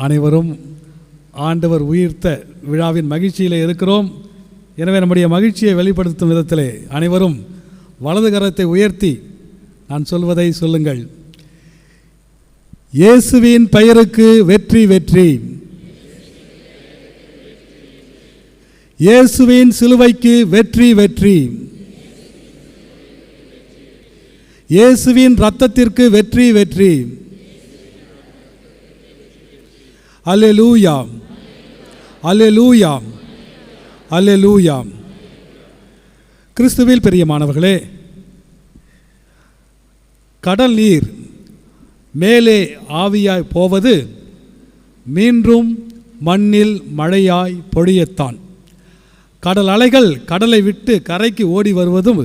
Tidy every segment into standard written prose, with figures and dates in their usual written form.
அனைவரும் ஆண்டவர் உயிர்த்த விழாவின் மகிழ்ச்சியில் இருக்கிறோம். எனவே நம்முடைய மகிழ்ச்சியை வெளிப்படுத்தும் விதத்திலே அனைவரும் வலது கரத்தை உயர்த்தி நான் சொல்வதை சொல்லுங்கள். இயேசுவின் பெயருக்கு வெற்றி வெற்றி. இயேசுவின் சிலுவைக்கு வெற்றி வெற்றி. இயேசுவின் இரத்தத்திற்கு வெற்றி வெற்றி. அல்லேலூயா அல்லேலூயா அல்லேலூயா. கிறிஸ்துவில் பிரியமானவர்களே, கடல் நீர் மேலே ஆவியாய் போவது மீண்டும் மண்ணில் மழையாய் பொழியத்தான். கடல் அலைகள் கடலை விட்டு கரைக்கு ஓடி வருவதும்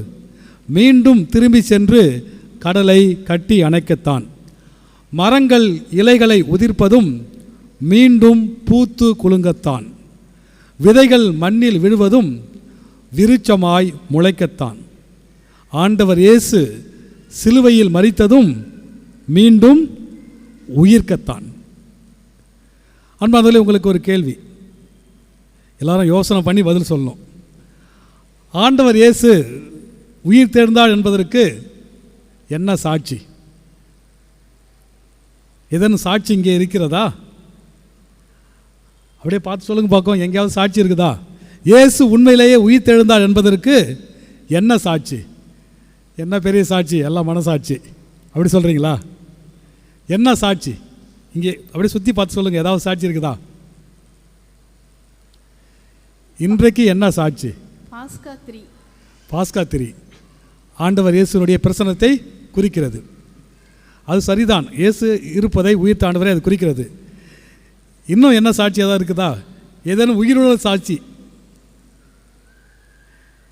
மீண்டும் திரும்பி சென்று கடலை கட்டி அணைக்கத்தான். மரங்கள் இலைகளை உதிர்ப்பதும் மீண்டும் பூத்து குலுங்கத்தான். விதைகள் மண்ணில் விழுவதும் விருட்சமாய் முளைக்கத்தான். ஆண்டவர் இயேசு சிலுவையில் மரித்ததும் மீண்டும் உயிர்க்கத்தான். அன்பானவர்களே, உங்களுக்கு ஒரு கேள்வி, எல்லாரும் யோசனை பண்ணி பதில் சொல்லணும். ஆண்டவர் இயேசு உயிர் தேர்ந்தார் என்பதற்கு என்ன சாட்சி? எதன் சாட்சி இங்கே இருக்கிறதா? அப்படியே பார்த்து சொல்லுங்க பார்க்கும், எங்கேயாவது சாட்சி இருக்குதா? இயேசு உண்மையிலேயே உயிர் தெழுந்தார் என்பதற்கு என்ன சாட்சி? என்ன பெரிய சாட்சி? எல்லாம் மனசாட்சி. அப்படி சொல்கிறீங்களா? என்ன சாட்சி? இங்கே அப்படியே சுற்றி பார்த்து சொல்லுங்கள், ஏதாவது சாட்சி இருக்குதா? இன்றைக்கு என்ன சாட்சி? பாஸ்கா திரி ஆண்டவர் இயேசுனுடைய பிரசன்னத்தை குறிக்கிறது. அது சரிதான், இயேசு இருப்பதை உயிர்த்த ஆண்டவரை அது குறிக்கிறது. இன்னும் என்ன சாட்சி ஏதாவது இருக்குதா? ஏதேனும் உயிருள்ள சாட்சி?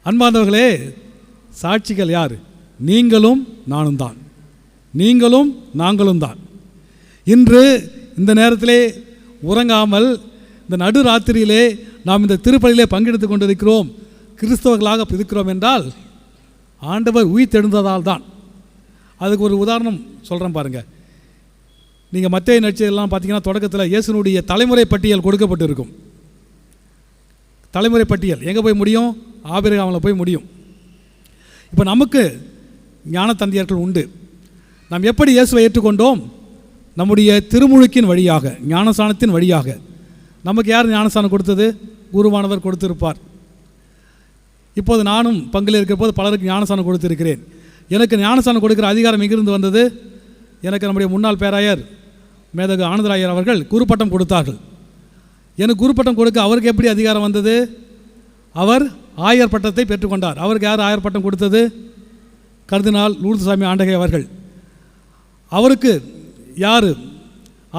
அன்பார்ந்தவர்களே, சாட்சிகள் யார்? நீங்களும் நானும் தான். நீங்களும் நாங்களும் தான். இன்று இந்த நேரத்திலே உறங்காமல் இந்த நடுராத்திரியிலே நாம் இந்த திருப்பலியிலே பங்கெடுத்து கொண்டிருக்கிறோம், கிறிஸ்தவர்களாக இருக்கிறோம் என்றால் ஆண்டவர் உயிர் தெழுந்ததால் தான். அதுக்கு ஒரு உதாரணம் சொல்கிறேன் பாருங்கள். நீங்கள் மத்தேயு நற்செய்தியெல்லாம் பார்த்தீங்கன்னா தொடக்கத்தில் இயேசுனுடைய தலைமுறை பட்டியல் கொடுக்கப்பட்டு இருக்கும். தலைமுறை பட்டியல் எங்கே போய் முடியும்? ஆபிரகாமில் போய் முடியும். இப்போ நமக்கு ஞான தந்தையர்கள் உண்டு. நாம் எப்படி இயேசுவை ஏற்றுக்கொண்டோம்? நம்முடைய திருமுழுக்கின் வழியாக, ஞானஸ்நானத்தின் வழியாக. நமக்கு யார் ஞானஸ்நானம் கொடுத்தது? குருவானவர் கொடுத்திருப்பார். இப்போது நானும் பங்கில் இருக்கிற போது பலருக்கு ஞானஸ்நானம் கொடுத்திருக்கிறேன். எனக்கு ஞானஸ்நானம் கொடுக்கிற அதிகாரம் எங்கிருந்து வந்தது? எனக்கு நம்முடைய முன்னாள் பேராயர் மேதகு ஆனந்தராயர் அவர்கள் குருப்பட்டம் கொடுத்தார்கள். எனக்கு குருப்பட்டம் கொடுக்க அவருக்கு எப்படி அதிகாரம் வந்தது? அவர் ஆயர் பட்டத்தை பெற்றுக்கொண்டார். அவருக்கு யார் ஆயர் பட்டம் கொடுத்தது? கர்தினால் லூர்துசாமி ஆண்டகை அவர்கள். அவருக்கு யார்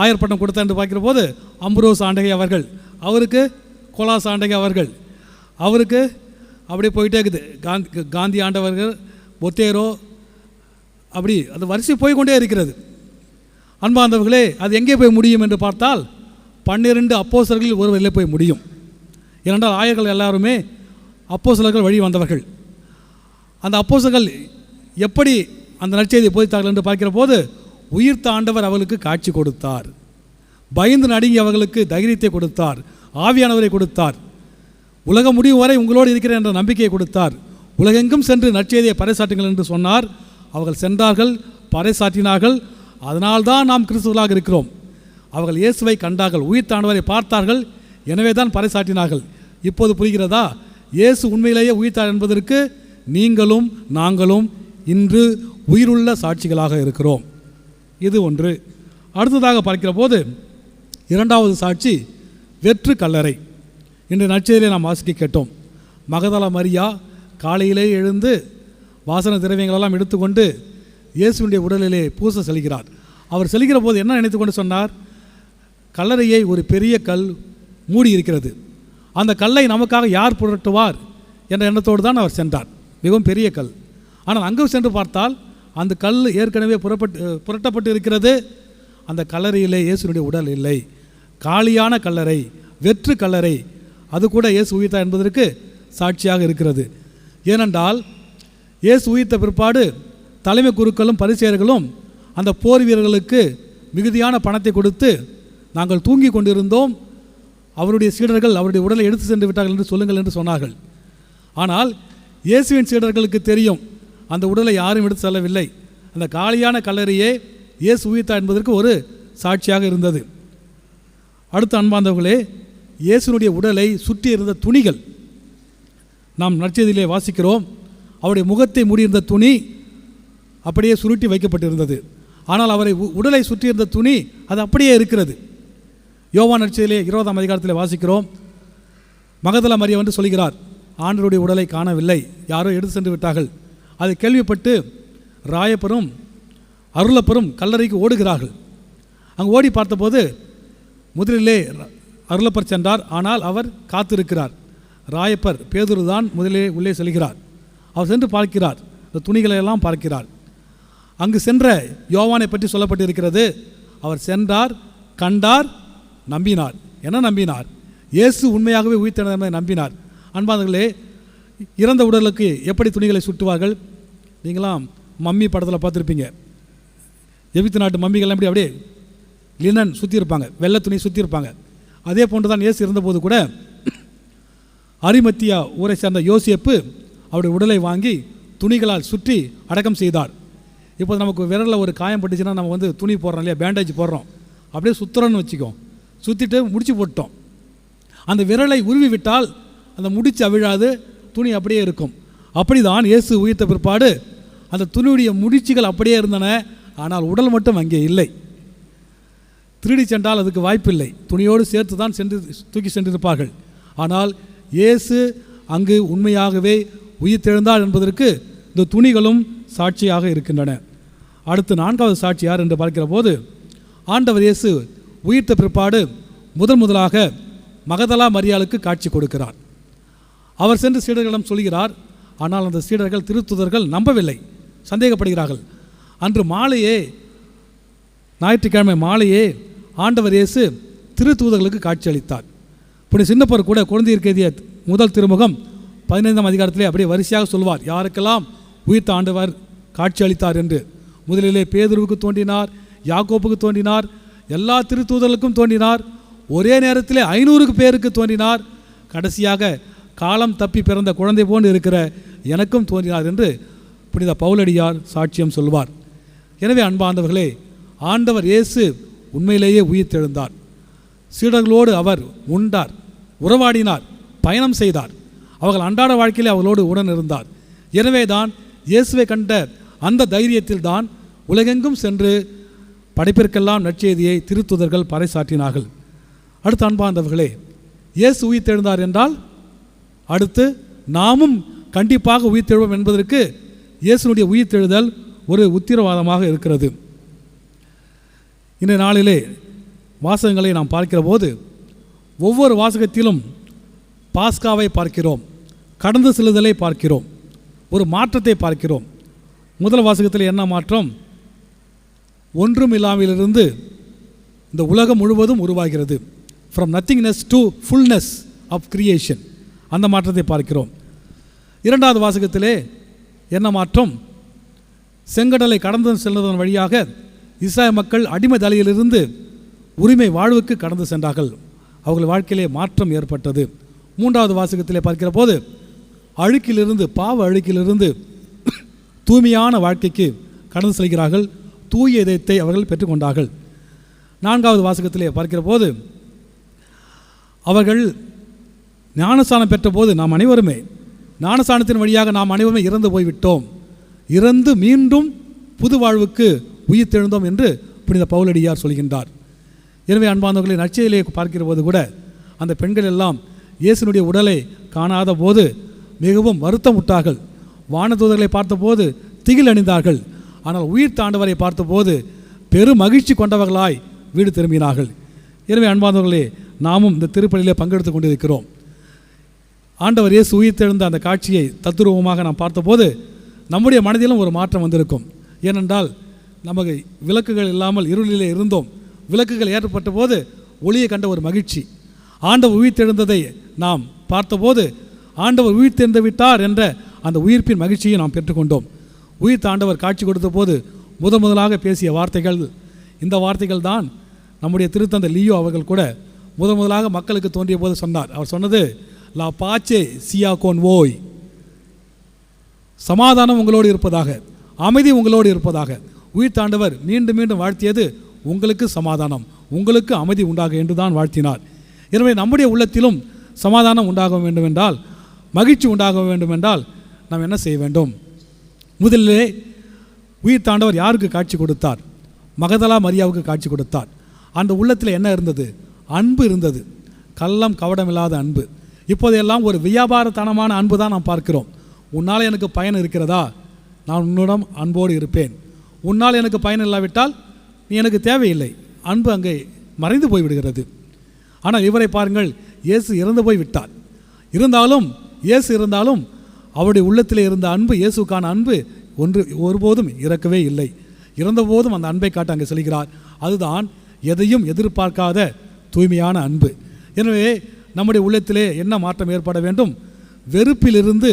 ஆயர் பட்டம் கொடுத்தார் என்று பார்க்கிற போது அம்புரோஸ் ஆண்டகை அவர்கள். அவருக்கு கொலாஸ் ஆண்டகை அவர்கள். அவருக்கு அப்படியே போயிட்டே இருக்குது. காந்தி ஆண்டவர்கள், பொத்தேரோ, அப்படி அது வரிசை போய்கொண்டே இருக்கிறது. அன்பார்ந்தவர்களே, அது எங்கே போய் முடியும் என்று பார்த்தால் 12 அப்போஸ்தலர்களில் ஒருவரில் போய் முடியும். ஏனென்றால் ஆயர்கள் எல்லாருமே அப்போஸ்தலர்கள் வழி வந்தவர்கள். அந்த அப்போஸ்தலர்கள் எப்படி அந்த நற்செய்தியை போதித்தார்கள் என்று பார்க்கிற போது உயிர்த்த ஆண்டவர் அவர்களுக்கு காட்சி கொடுத்தார். பயந்து நடுங்கி அவர்களுக்கு தைரியத்தை கொடுத்தார். ஆவியானவரை கொடுத்தார். உலகம் முடியும் வரை உங்களோடு இருக்கிறேன் என்ற நம்பிக்கையை கொடுத்தார். உலகெங்கும் சென்று நற்செய்தியை பறைசாற்றுங்கள் என்று சொன்னார். அவர்கள் சென்றார்கள், பறைசாற்றினார்கள். அதனால்தான் நாம் கிறிஸ்துவர்களாக இருக்கிறோம். அவர்கள் இயேசுவை கண்டார்கள், உயிர்த்த ஆண்டவரை பார்த்தார்கள், எனவே தான் பறைசாற்றினார்கள். இப்போது புரிகிறதா? இயேசு உண்மையிலேயே உயிர்த்தார் என்பதற்கு நீங்களும் நாங்களும் இன்று உயிருள்ள சாட்சிகளாக இருக்கிறோம். இது ஒன்று. அடுத்ததாக பார்க்கிற போது இரண்டாவது சாட்சி வெற்று கல்லறை. இன்று நற்செய்தியிலே நாம் வாசிக்க கேட்டோம். மகதலா மரியா காலையிலே எழுந்து வாசன திரவியங்களெல்லாம் எடுத்துக்கொண்டு இயேசுவினுடைய உடலிலே பூச செல்கிறார். அவர் செல்கிற போது என்ன நினைத்து கொண்டு சொன்னார்? கல்லறையை ஒரு பெரிய கல் மூடி இருக்கிறது, அந்த கல்லை நமக்காக யார் புரட்டுவார் என்ற எண்ணத்தோடு தான் அவர் சென்றார். மிகவும் பெரிய கல். ஆனால் அங்கு சென்று பார்த்தால் அந்த கல் ஏற்கனவே புரட்டப்பட்டு இருக்கிறது. அந்த கல்லறையிலே இயேசுனுடைய உடல் இல்லை. காலியான கல்லறை, வெற்று கல்லறை. அது கூட இயேசு உயிர்த்தார் என்பதற்கு சாட்சியாக இருக்கிறது. ஏனென்றால் இயேசு உயிர்த்த பிற்பாடு தலைமை குருக்களும் பரிசேயர்களும் அந்த போர் வீரர்களுக்கு மிகுதியான பணத்தை கொடுத்து நாங்கள் தூங்கி கொண்டிருந்தோம், அவருடைய சீடர்கள் அவருடைய உடலை எடுத்து சென்று விட்டார்கள் என்று சொல்லுங்கள் என்று சொன்னார்கள். ஆனால் இயேசுவின் சீடர்களுக்கு தெரியும், அந்த உடலை யாரும் எடுத்து செல்லவில்லை. அந்த காலியான கல்லறையே இயேசு உயிர்த்தார் என்பதற்கு ஒரு சாட்சியாக இருந்தது. அடுத்த அன்பார்ந்தவர்களே, இயேசுனுடைய உடலை சுற்றி இருந்த துணிகள் நாம் நற்செய்தியிலே வாசிக்கிறோம். அவருடைய முகத்தை மூடியிருந்த துணி அப்படியே சுருட்டி வைக்கப்பட்டிருந்தது. ஆனால் அவரை உடலை சுற்றியிருந்த துணி அது அப்படியே இருக்கிறது. யோவான் நற்செய்தியிலே 20ஆம் அதிகாரத்தில் வாசிக்கிறோம். மகதலா மரியம் என்று சொல்கிறார், ஆண்டவருடைய உடலை காணவில்லை, யாரோ எடுத்து சென்று விட்டார்கள். அதை கேள்விப்பட்டு ராயப்பரும் அருளப்பரும் கல்லறைக்கு ஓடுகிறார்கள். அங்கு ஓடி பார்த்தபோது முதலிலே அருளப்பர் சென்றார், ஆனால் அவர் காத்திருக்கிறார். ராயப்பர் பேதுரு தான் முதலிலே உள்ளே செல்கிறார். அவர் சென்று பார்க்கிறார், இந்த துணிகளையெல்லாம் பார்க்கிறார். அங்கு சென்ற யோவானை பற்றி சொல்லப்பட்டிருக்கிறது, அவர் சென்றார், கண்டார், நம்பினார். என்ன நம்பினார்? இயேசு உண்மையாகவே உயிர்த்தெழுந்தார் நம்பினார். அன்பானவர்களே, இறந்த உடலுக்கு எப்படி துணிகளை சுட்டுவார்கள்? நீங்களாம் மம்மி படத்தில் பார்த்துருப்பீங்க. எகிப்து நாட்டு மம்மிகள்லாம் எப்படி அப்படியே லினன் சுற்றியிருப்பாங்க, வெள்ளை துணி சுற்றியிருப்பாங்க. அதே போன்று தான் இயேசு இருந்தபோது கூட அரிமத்தியா ஊரை சேர்ந்த யோசேப்பு அவருடைய உடலை வாங்கி துணிகளால் சுற்றி அடக்கம் செய்தார். இப்போ நமக்கு விரலில் ஒரு காயம் பட்டுச்சுன்னா நம்ம வந்து துணி போடுறோம் இல்லையா, பேண்டேஜ் போடுறோம், அப்படியே சுற்றுறோன்னு வச்சுக்கோம். சுற்றிட்டு முடிச்சு போட்டோம். அந்த விரலை உருவி விட்டால் அந்த முடிச்சு அவிழாது, துணி அப்படியே இருக்கும். அப்படி தான் இயேசு உயிர்த்த பிற்பாடு அந்த துணியுடைய முடிச்சுகள் அப்படியே இருந்தன, ஆனால் உடல் மட்டும் அங்கே இல்லை. திருடி சென்றால் அதுக்கு வாய்ப்பில்லை, துணியோடு சேர்த்து தான் தூக்கி சென்றிருப்பார்கள். ஆனால் இயேசு அங்கு உண்மையாகவே உயிர்த்தெழுந்தார் என்பதற்கு இந்த துணிகளும் சாட்சியாக இருக்கின்றன. அடுத்து 4வது சாட்சி யார் என்று பார்க்கிற போது, ஆண்டவர் இயேசு உயிர்த்த பிற்பாடு முதலாக மகதலா மரியாளுக்கு காட்சி கொடுக்கிறார். அவர் சென்று சீடர்களிடம் சொல்கிறார். ஆனால் அந்த சீடர்கள் திருத்துதர்கள் நம்பவில்லை, சந்தேகப்படுகிறார்கள். அன்று மாலையே, ஞாயிற்றுக்கிழமை மாலையே ஆண்டவர் இயேசு திருத்தூதர்களுக்கு காட்சி அளித்தார். இப்படி சின்னப்பர் கூட குழந்தையர் எழுதிய முதல் திருமுகம் 15ஆம் அதிகாரத்திலே அப்படியே வரிசையாக சொல்வார், யாருக்கெல்லாம் உயிர்த்த ஆண்டவர் காட்சி அளித்தார் என்று. முதலிலே பேதுருவுக்கு தோன்றினார், யாக்கோப்புக்கு தோன்றினார், எல்லா திருத்தூதர்களுக்கும் தோன்றினார், ஒரே நேரத்திலே 500 பேருக்கு தோன்றினார், கடைசியாக காலம் தப்பி பிறந்த குழந்தை போன்று இருக்கிற எனக்கும் தோன்றினார் என்று புனித பவுலடியார் சாட்சியம் சொல்வார். எனவே அன்பார்ந்தவர்களே, ஆண்டவர் இயேசு உண்மையிலேயே உயிர்த்தெழுந்தார். சீடர்களோடு அவர் உண்டார், உறவாடினார், பயணம் செய்தார். அவர்கள் அன்றாட வாழ்க்கையிலே அவர்களோடு உடன் இருந்தார். எனவே தான் இயேசுவை கண்ட அந்த தைரியத்தில் தான் உலகெங்கும் சென்று படைப்பிற்கெல்லாம் நற்செய்தியை திருத்துதர்கள் பறைசாற்றினார்கள். அடுத்த அன்பார்ந்தவர்களே, இயேசு உயிர்த்தெழுந்தார் என்றால் அடுத்து நாமும் கண்டிப்பாக உயிர்த்தெழுவோம் என்பதற்கு இயேசுனுடைய உயிர்த்தெழுதல் ஒரு உத்திரவாதமாக இருக்கிறது. இந்த நாளிலே வாசகங்களை நாம் பார்க்கிற போது ஒவ்வொரு வாசகத்திலும் பாஸ்காவை பார்க்கிறோம், கடந்து செல்லுதலை பார்க்கிறோம், ஒரு மாற்றத்தை பார்க்கிறோம். முதல் வாசகத்தில் என்ன மாற்றம்? ஒன்றும் இல்லாமலிருந்து இந்த உலகம் முழுவதும் உருவாகிறது. From nothingness to fullness of creation, அந்த மாற்றத்தை பார்க்கிறோம். இரண்டாவது வாசகத்திலே என்ன மாற்றம்? செங்கடலை கடந்து செல்வதன் வழியாக இஸ்ராயல் மக்கள் அடிமை தலையிலிருந்து உரிமை வாழ்வுக்கு கடந்து சென்றார்கள். அவர்கள் வாழ்க்கையிலே மாற்றம் ஏற்பட்டது. மூன்றாவது வாசகத்திலே பார்க்கிற போது அழுக்கிலிருந்து, பாவ அழுக்கிலிருந்து தூய்மையான வாழ்க்கைக்கு கடந்து செல்கிறார்கள். தூய இதயத்தை அவர்கள் பெற்றுக்கொண்டார்கள். நான்காவது வாசகத்திலே பார்க்கிற போது அவர்கள் ஞானஸ்தானம் பெற்ற போது நாம் அனைவருமே ஞானஸ்தானத்தின் வழியாக நாம் அனைவருமே இறந்து போய்விட்டோம், இறந்து மீண்டும் புது வாழ்வுக்கு உயிர்த்தெழுந்தோம் என்று புனித பவுலடியார் சொல்கின்றார். எனவே அன்பார்ந்தவர்களை, நற்செய்தியிலே பார்க்கிற போது கூட அந்த பெண்கள் எல்லாம் இயேசுனுடைய உடலை காணாத போது மிகவும் வருத்தமுட்டார்கள். வானதூதர்களை பார்த்தபோது திகில் அணிந்தார்கள். ஆனால் உயிர்த்த ஆண்டவரை பார்த்தபோது பெரும் மகிழ்ச்சி கொண்டவர்களாய் வீடு திரும்பினார்கள். எனவே அன்பார்ந்தவர்களே, நாமும் இந்த திருப்பலியிலே பங்கெடுத்து கொண்டிருக்கிறோம். ஆண்டவர் இயேசு உயிர்த்தெழுந்த அந்த காட்சியை தத்துரூபமாக நாம் பார்த்தபோது நம்முடைய மனதிலும் ஒரு மாற்றம் வந்திருக்கும். ஏனென்றால் நமக்கு விளக்குகள் இல்லாமல் இருளிலே இருந்தோம். விளக்குகள் ஏற்பட்ட போது ஒளியை கண்ட ஒரு மகிழ்ச்சி. ஆண்டவர் உயிர்த்தெழுந்ததை நாம் பார்த்தபோது ஆண்டவர் உயிர்த்தெழுந்து விட்டார் என்ற அந்த உயிர்ப்பின் மகிழ்ச்சியை நாம் பெற்றுக்கொண்டோம். உயிர்த்த ஆண்டவர் காட்சி கொடுத்த போது முதலாக பேசிய வார்த்தைகள் இந்த வார்த்தைகள் தான், நம்முடைய திருத்தந்தை லியோ அவர்கள் கூட முதலாக மக்களுக்கு தோன்றிய போது சொன்னார். அவர் சொன்னது லா பாச்சே சியா கோன் ஓய், சமாதானம் உங்களோடு இருப்பதாக, அமைதி உங்களோடு இருப்பதாக. உயிர்த்தாண்டவர் மீண்டும் மீண்டும் வாழ்த்தியது உங்களுக்கு சமாதானம், உங்களுக்கு அமைதி உண்டாக என்று தான் வாழ்த்தினார். எனவே நம்முடைய உள்ளத்திலும் சமாதானம் உண்டாக வேண்டுமென்றால், மகிழ்ச்சி உண்டாக வேண்டுமென்றால் நாம் என்ன செய்ய வேண்டும்? முதலிலே உயிர்த்தாண்டவர் யாருக்கு காட்சி கொடுத்தார்? மகதலா மரியாவுக்கு காட்சி கொடுத்தார். அந்த உள்ளத்தில் என்ன இருந்தது? அன்பு இருந்தது, கள்ளம் கவடமில்லாத அன்பு. இப்போதையெல்லாம் ஒரு வியாபாரத்தனமான அன்பு தான் நாம் பார்க்கிறோம். உன்னால் எனக்கு பயன் இருக்கிறதா, நான் உன்னிடம் அன்போடு இருப்பேன். உன்னால் எனக்கு பயன் இல்லாவிட்டால் நீ எனக்கு தேவையில்லை. அன்பு அங்கே மறைந்து போய்விடுகிறது. ஆனால் இவரை பாருங்கள், இயேசு இறந்து போய் விட்டார். இயேசு இருந்தாலும் அவருடைய உள்ளத்தில் இருந்த அன்பு, இயேசுக்கான அன்பு ஒருபோதும் இறக்கவே இல்லை. இறந்தபோதும் அந்த அன்பை காட்ட அங்கே செல்கிறார். அதுதான் எதையும் எதிர்பார்க்காத தூய்மையான அன்பு. எனவே நம்முடைய உள்ளத்திலே என்ன மாற்றம் ஏற்பட வேண்டும்? வெறுப்பிலிருந்து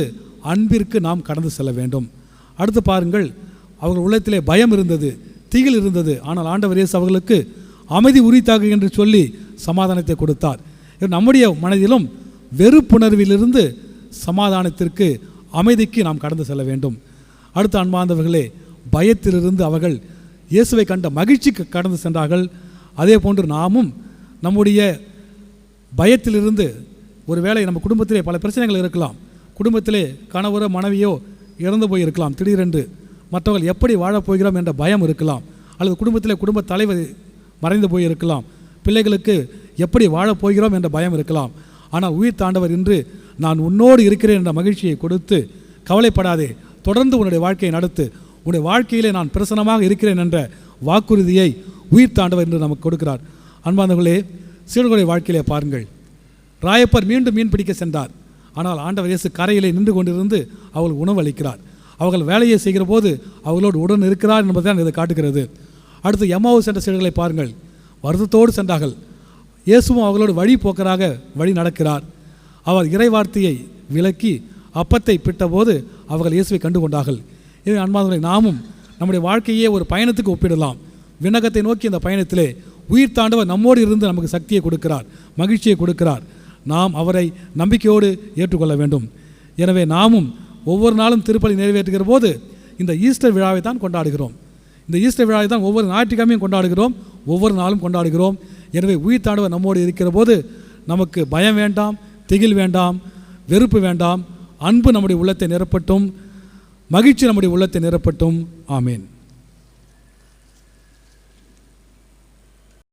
அன்பிற்கு நாம் கடந்து செல்ல வேண்டும். அடுத்து பாருங்கள், அவர்கள் உள்ளத்திலே பயம் இருந்தது, திகில் இருந்தது. ஆனால் ஆண்டவர் இயேசு அவர்களுக்கு அமைதி உரித்தாக என்று சொல்லி சமாதானத்தை கொடுத்தார். நம்முடைய மனதிலும் வெறுப்புணர்விலிருந்து சமாதானத்திற்கு, அமைதிக்கு நாம் கடந்து செல்ல வேண்டும். அடுத்த அன்பார்ந்தவர்களே, பயத்திலிருந்து அவர்கள் இயேசுவை கண்ட மகிழ்ச்சிக்கு கடந்து சென்றார்கள். அதே போன்று நாமும் நம்முடைய பயத்திலிருந்து, ஒருவேளை நம்ம குடும்பத்திலே பல பிரச்சனைகள் இருக்கலாம், குடும்பத்திலே கணவரோ மனைவியோ இறந்து போயிருக்கலாம், திடீரென்று மற்றவர்கள் எப்படி வாழப்போகிறோம் என்ற பயம் இருக்கலாம், அல்லது குடும்பத்திலே குடும்ப தலைவர் மறைந்து போயிருக்கலாம், பிள்ளைகளுக்கு எப்படி வாழப்போகிறோம் என்ற பயம் இருக்கலாம். ஆனால் உயிர்த்தாண்டவர் இன்று நான் உன்னோடு இருக்கிறேன் என்ற மகிழ்ச்சியை கொடுத்து, கவலைப்படாதே, தொடர்ந்து உன்னுடைய வாழ்க்கையை நடத்து, உன்னுடைய வாழ்க்கையிலே நான் பிரசன்னமாக இருக்கிறேன் என்ற வாக்குறுதியை உயிர்த்தாண்டவர் என்று நமக்கு கொடுக்கிறார். அன்பார்ந்தவர்களே, சீடர்களுடைய வாழ்க்கையிலே பாருங்கள், ராயப்பர் மீண்டும் மீன் பிடிக்க சென்றார். ஆனால் ஆண்டவர் இயேசு கரையிலே நின்று கொண்டிருந்து அவர்கள் உணவு அளிக்கிறார். அவர்கள் வேலையை செய்கிற போது அவர்களோடு உடன் இருக்கிறார் என்பதுதான் இதை காட்டுகிறது. அடுத்து எம்மாவூஸ் சென்ற சீடர்களை பாருங்கள், வருத்தத்தோடு சென்றார்கள். இயேசுவும் அவர்களோடு வழி போக்கராக வழி நடக்கிறார். அவர் இறைவார்த்தையை விளக்கி அப்பத்தை பிட்டபோது அவர்கள் இயேசுவை கண்டு கொண்டார்கள். இதை அன்பார்ந்தவர்களை, நாமும் நம்முடைய வாழ்க்கையே ஒரு பயணத்துக்கு ஒப்பிடலாம். விண்ணகத்தை நோக்கி அந்த பயணத்திலே உயிர்த்தாண்டவர் நம்மோடு இருந்து நமக்கு சக்தியை கொடுக்கிறார், மகிழ்ச்சியை கொடுக்கிறார். நாம் அவரை நம்பிக்கையோடு ஏற்றுக்கொள்ள வேண்டும். எனவே நாமும் ஒவ்வொரு நாளும் திருப்பலி நிறைவேற்றுகிற போது இந்த ஈஸ்டர் விழாவை தான் கொண்டாடுகிறோம். இந்த ஈஸ்டர் விழாவை தான் ஒவ்வொரு ஞாயிற்றுக்கிழமையும் கொண்டாடுகிறோம், ஒவ்வொரு நாளும் கொண்டாடுகிறோம். எனவே உயிர்த்தாண்டவர் நம்மோடு இருக்கிற போது நமக்கு பயம் வேண்டாம், திகில் வேண்டாம், வெறுப்பு வேண்டாம். அன்பு நம்முடைய உள்ளத்தை நிரப்பட்டும், மகிழ்ச்சி நம்முடைய உள்ளத்தை நிரப்பட்டும். ஆமேன்.